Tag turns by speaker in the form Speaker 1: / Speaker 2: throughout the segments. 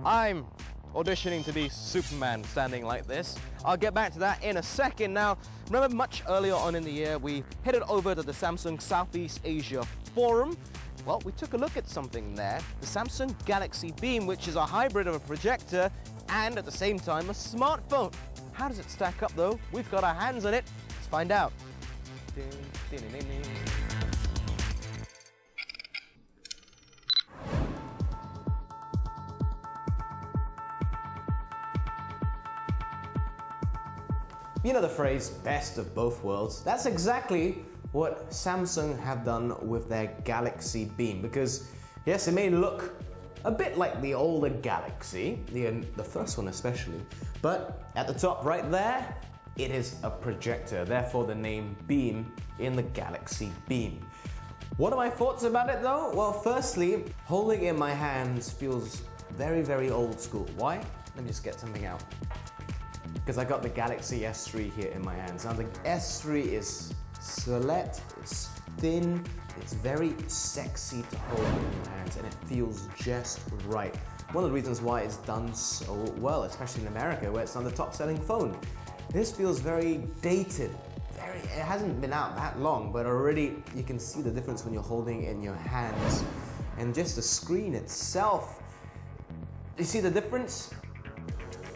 Speaker 1: I'm auditioning to be Superman standing like this. I'll get back to that in a second. Now, remember much earlier on in the year, we headed over to the Samsung Southeast Asia Forum. Well, we took a look at something there, the Samsung Galaxy Beam, which is a hybrid of a projector and at the same time a smartphone. How does it stack up though? We've got our hands on it. Let's find out. You know the phrase, best of both worlds? That's exactly what Samsung have done with their Galaxy Beam, because yes, it may look a bit like the older Galaxy, the first one especially, but at the top right there, it is a projector, therefore the name Beam in the Galaxy Beam. What are my thoughts about it though? Well, firstly, holding it in my hands feels very, very old school. Why? Let me just get something out. Because I got the Galaxy S3 here in my hands. Now the S3 is select, it's thin, it's very sexy to hold in your hands, and it feels just right. One of the reasons why it's done so well, especially in America, where it's on the top-selling phone. This feels very dated. It hasn't been out that long, but already you can see the difference when you're holding it in your hands. And just the screen itself, you see the difference?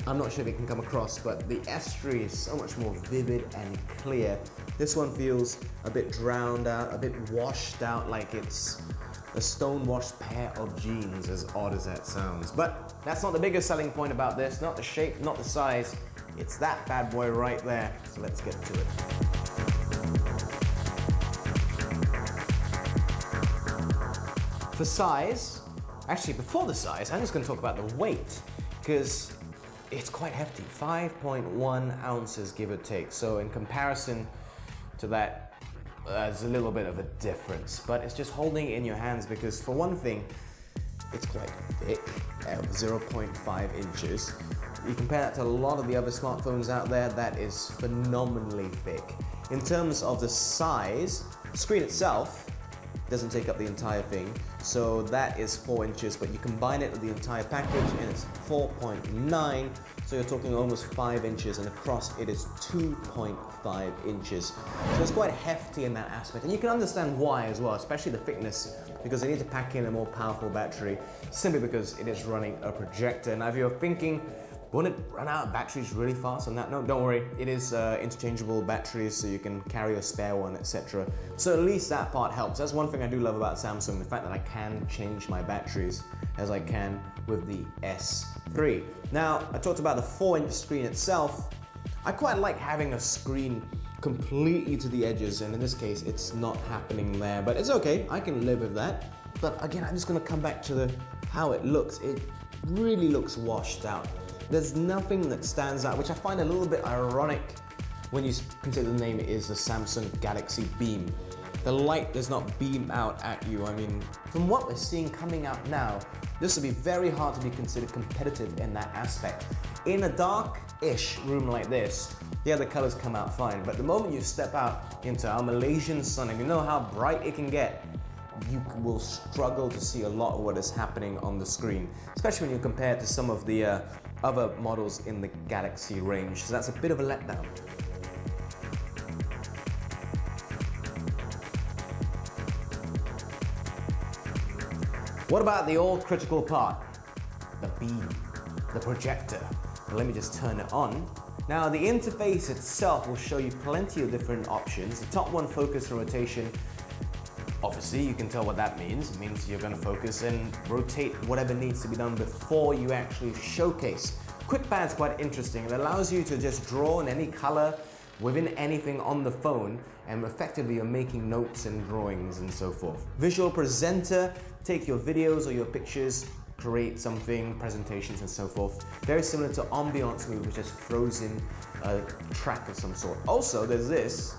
Speaker 1: I'm not sure if it can come across, but the S3 is so much more vivid and clear. This one feels a bit drowned out, a bit washed out, like it's a stone-washed pair of jeans, as odd as that sounds. But that's not the biggest selling point about this, not the shape, not the size. It's that bad boy right there. So let's get to it. For size, actually before the size, I'm just going to talk about the weight, because it's quite hefty, 5.1 ounces give or take. So in comparison to that, there's a little bit of a difference, but it's just holding it in your hands because for one thing, it's quite thick at 0.5 inches. You compare that to a lot of the other smartphones out there, that is phenomenally thick. In terms of the size, the screen itself doesn't take up the entire thing, so that is 4 inches, but you combine it with the entire package and it's 4.9, so you're talking almost 5 inches, and across it is 2.5 inches. So it's quite hefty in that aspect, and you can understand why as well, especially the thickness, because they need to pack in a more powerful battery, simply because it is running a projector. Now if you're thinking, won't it run out of batteries really fast on that? No, don't worry. It is interchangeable batteries, so you can carry a spare one, etc. So at least that part helps. That's one thing I do love about Samsung, the fact that I can change my batteries as I can with the S3. Now, I talked about the 4-inch screen itself. I quite like having a screen completely to the edges, and in this case, it's not happening there, but it's okay. I can live with that. But again, I'm just gonna come back to how it looks. It really looks washed out. There's nothing that stands out, which I find a little bit ironic when you consider the name is the Samsung Galaxy Beam. The light does not beam out at you. I mean, from what we're seeing coming out now, this would be very hard to be considered competitive in that aspect. In a dark-ish room like this, yeah, the colors come out fine, but the moment you step out into our Malaysian sun, and you know how bright it can get, you will struggle to see a lot of what is happening on the screen, especially when you compare it to some of the other models in the Galaxy range. So that's a bit of a letdown. What about the all critical part? The beam, the projector. Well, let me just turn it on. Now the interface itself will show you plenty of different options. The top one, focus and rotation. Obviously, you can tell what that means. It means you're going to focus and rotate whatever needs to be done before you actually showcase. Quick Pad's quite interesting. It allows you to just draw in any color within anything on the phone, and effectively you're making notes and drawings and so forth. Visual Presenter, take your videos or your pictures, create something, presentations and so forth. Very similar to Ambiance Move, which just throws in a track of some sort. Also, there's this,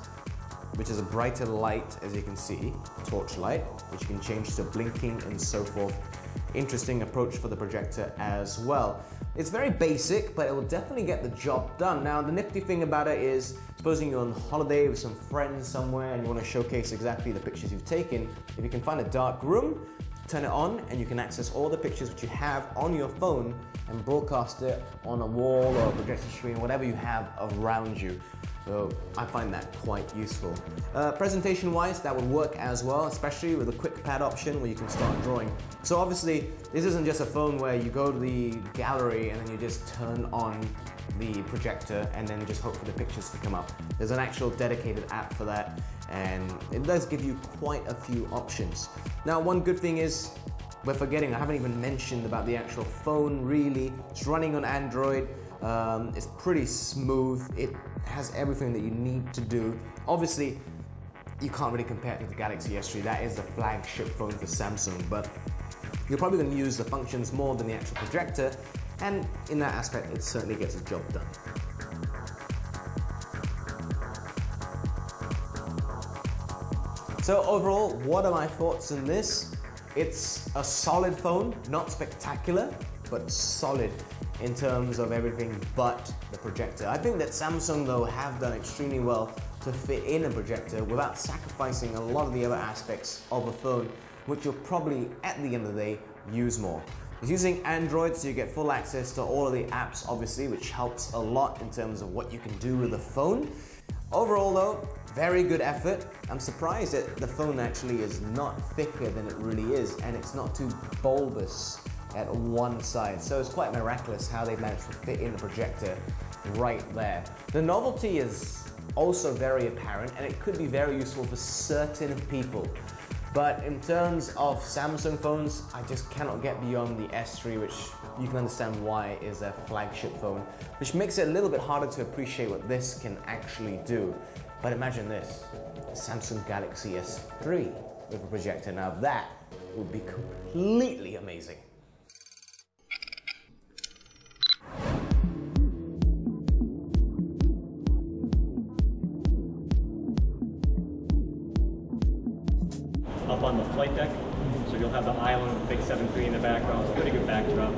Speaker 1: which is a brighter light, as you can see, torch light, which you can change to blinking and so forth. Interesting approach for the projector as well. It's very basic, but it will definitely get the job done. Now, the nifty thing about it is, supposing you're on holiday with some friends somewhere and you want to showcase exactly the pictures you've taken, if you can find a dark room, turn it on and you can access all the pictures which you have on your phone and broadcast it on a wall or a projector screen, whatever you have around you. So I find that quite useful. Presentation-wise, that would work as well, especially with the quick pad option where you can start drawing. So obviously, this isn't just a phone where you go to the gallery and then you just turn on the projector and then just hope for the pictures to come up. There's an actual dedicated app for that, and it does give you quite a few options. Now, one good thing is, we're forgetting, I haven't even mentioned about the actual phone really. It's running on Android. It's pretty smooth. It has everything that you need to do. Obviously, you can't really compare it to the Galaxy S3. That is the flagship phone for Samsung, but you're probably going to use the functions more than the actual projector, and in that aspect, it certainly gets the job done. So overall, what are my thoughts on this? It's a solid phone, not spectacular, but solid in terms of everything but the projector. I think that Samsung though have done extremely well to fit in a projector without sacrificing a lot of the other aspects of a phone, which you'll probably at the end of the day use more. It's using Android, so you get full access to all of the apps obviously, which helps a lot in terms of what you can do with the phone. Overall though, very good effort. I'm surprised that the phone actually is not thicker than it really is, and it's not too bulbous at one side. So it's quite miraculous how they managed to fit in the projector right there. The novelty is also very apparent, and it could be very useful for certain people. But in terms of Samsung phones, I just cannot get beyond the S3, which you can understand why is their flagship phone, which makes it a little bit harder to appreciate what this can actually do. But imagine this, Samsung Galaxy S3 with a projector. Now that would be completely amazing.
Speaker 2: Up on the flight deck, so you'll have the island with the big 7.3 in the background. It's a pretty good backdrop.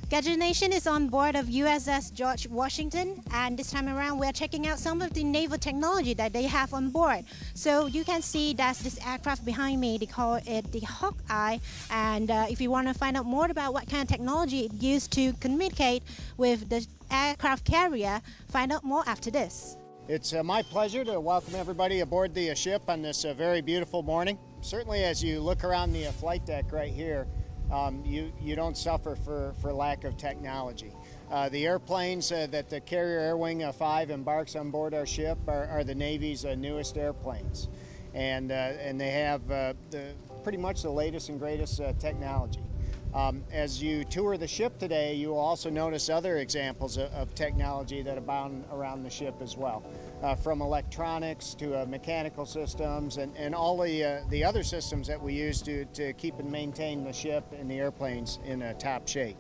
Speaker 3: Gadget Nation is on board of USS George Washington, and this time around we're checking out some of the naval technology that they have on board. So you can see that's this aircraft behind me. They call it the Hawkeye, and if you want to find out more about what kind of technology it used to communicate with the aircraft carrier, find out more after this.
Speaker 4: It's my pleasure to welcome everybody aboard the ship on this very beautiful morning. Certainly as you look around the flight deck right here, you don't suffer for lack of technology. The airplanes that the Carrier Air Wing 5 embarks on board our ship are the Navy's newest airplanes, and they have pretty much the latest and greatest technology. As you tour the ship today, you will also notice other examples of technology that abound around the ship as well, from electronics to mechanical systems and all the other systems that we use to keep and maintain the ship and the airplanes in top shape.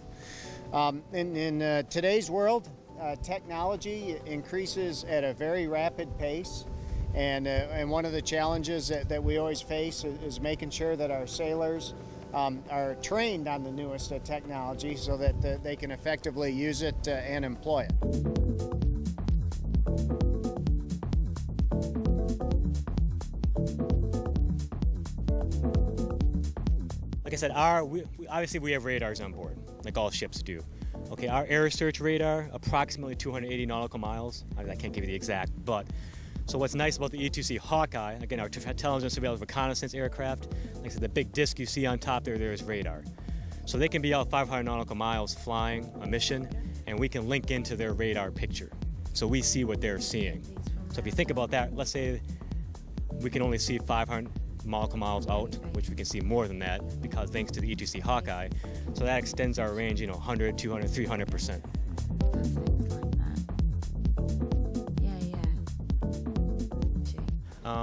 Speaker 4: In today's world, technology increases at a very rapid pace, and one of the challenges that we always face is making sure that our sailors are trained on the newest technology so that they can effectively use it and employ it.
Speaker 2: Like I said, obviously we have radars on board, like all ships do. Okay, our air search radar, approximately 280 nautical miles. I can't give you the exact, but so what's nice about the E2C Hawkeye, again, our intelligence, surveillance, reconnaissance aircraft, like I said, the big disc you see on top there is radar. So they can be out 500 nautical miles flying a mission, and we can link into their radar picture. So we see what they're seeing. So if you think about that, let's say we can only see 500 nautical miles out, which we can see more than that because thanks to the E2C Hawkeye. So that extends our range, 100, 200, 300%.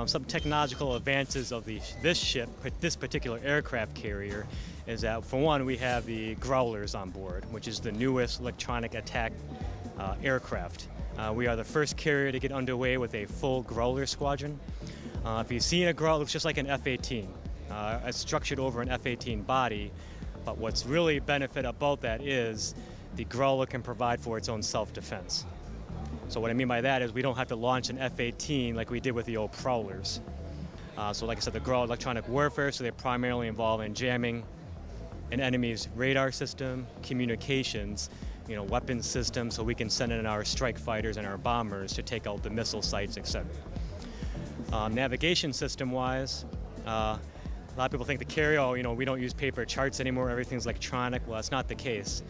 Speaker 2: Some technological advances of this ship, this particular aircraft carrier, is that for one, we have the Growlers on board, which is the newest electronic attack aircraft. We are the first carrier to get underway with a full Growler squadron. If you've seen a Growler, it's just like an F-18. It's structured over an F-18 body, But what's really benefit about that is the growler can provide for its own self-defense. So what I mean by that is we don't have to launch an F-18 like we did with the old prowlers. So like I said, the grow electronic warfare, so they primarily involve in jamming an enemy's radar system, communications, weapons systems, so we can send in our strike fighters and our bombers to take out the missile sites, etc. Navigation system-wise, a lot of people think the carry-all, we don't use paper charts anymore, everything's electronic. Well, that's not the case.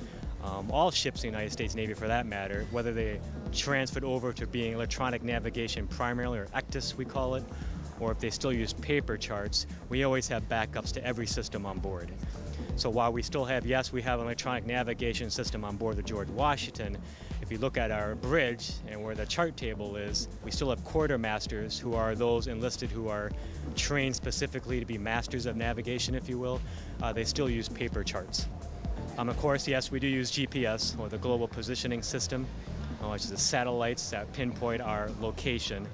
Speaker 2: All ships in the United States Navy, for that matter, whether they transferred over to being electronic navigation primarily, or ECTIS we call it, or if they still use paper charts, we always have backups to every system on board. So while we still have, yes, we have an electronic navigation system on board the George Washington, if you look at our bridge and where the chart table is, we still have quartermasters, who are those enlisted who are trained specifically to be masters of navigation, if you will. They still use paper charts. Of course, yes, we do use GPS, or the Global Positioning System, which is the satellites that pinpoint our location.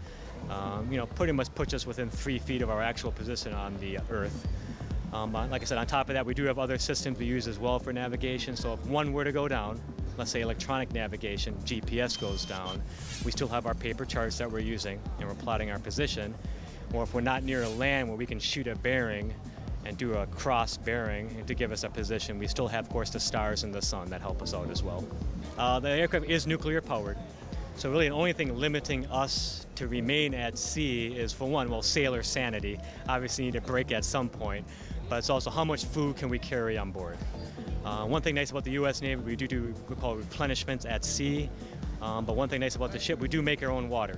Speaker 2: Pretty much puts us within 3 feet of our actual position on the Earth. Like I said, on top of that, we do have other systems we use as well for navigation. So if one were to go down, let's say electronic navigation, GPS goes down, we still have our paper charts that we're using, and we're plotting our position. Or if we're not near a land where we can shoot a bearing and do a cross bearing to give us a position, we still have, of course, the stars and the sun that help us out as well. The aircraft is nuclear powered, so really the only thing limiting us to remain at sea is, for one, sailor sanity. Obviously, you need a break at some point, but it's also how much food can we carry on board. One thing nice about the U.S. Navy, we do what we call replenishments at sea, but one thing nice about the ship, we do make our own water.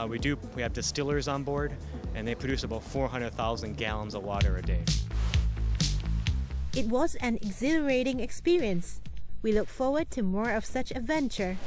Speaker 2: We have distillers on board, and they produce about 400,000 gallons of water a day.
Speaker 5: It was an exhilarating experience. We look forward to more of such adventure.